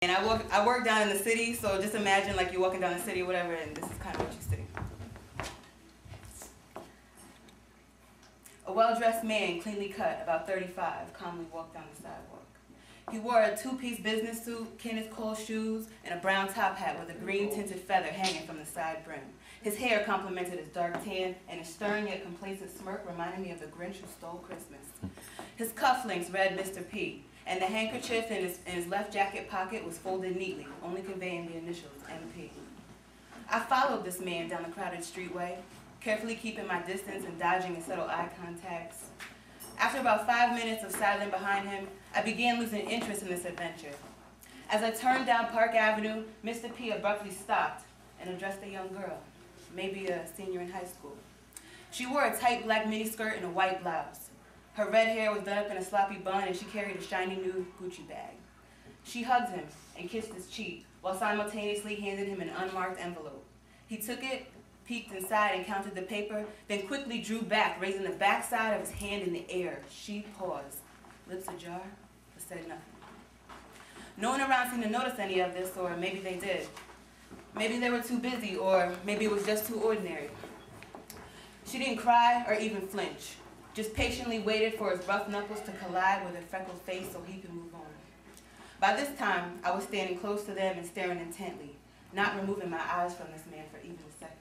And I work down in the city, so just imagine like you're walking down the city or whatever, and this is kind of what you see. A well-dressed man, cleanly cut, about 35, calmly walked down the sidewalk. He wore a two-piece business suit, Kenneth Cole shoes, and a brown top hat with a green-tinted feather hanging from the side brim. His hair complemented his dark tan, and his stern yet complacent smirk reminded me of the Grinch who stole Christmas. His cufflinks read Mr. P, and the handkerchief in his left jacket pocket was folded neatly, only conveying the initials MP. I followed this man down the crowded streetway, carefully keeping my distance and dodging and subtle eye contacts. After about 5 minutes of sidling behind him, I began losing interest in this adventure. As I turned down Park Avenue, Mr. P abruptly stopped and addressed a young girl, maybe a senior in high school. She wore a tight black miniskirt and a white blouse. Her red hair was done up in a sloppy bun, and she carried a shiny new Gucci bag. She hugged him and kissed his cheek, while simultaneously handed him an unmarked envelope. He took it, peeked inside and counted the paper, then quickly drew back, raising the backside of his hand in the air. She paused, lips ajar, but said nothing. No one around seemed to notice any of this, or maybe they did. Maybe they were too busy, or maybe it was just too ordinary. She didn't cry or even flinch, just patiently waited for his rough knuckles to collide with her freckled face so he could move on. By this time, I was standing close to them and staring intently, not removing my eyes from this man for even a second.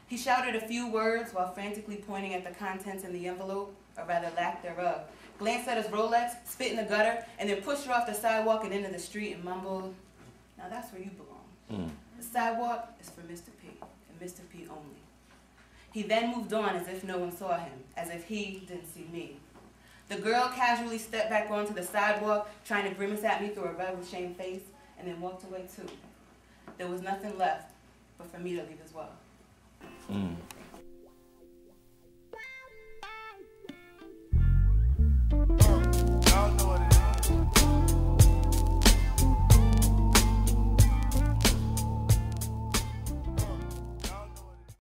He shouted a few words while frantically pointing at the contents in the envelope, or rather lack thereof, glanced at his Rolex, spit in the gutter, and then pushed her off the sidewalk and into the street and mumbled, "Now that's where you belong. The sidewalk is for Mr. P, and Mr. P only." He then moved on as if no one saw him, as if he didn't see me. The girl casually stepped back onto the sidewalk, trying to grimace at me through a red with shame face, and then walked away too. There was nothing left but for me to leave as well.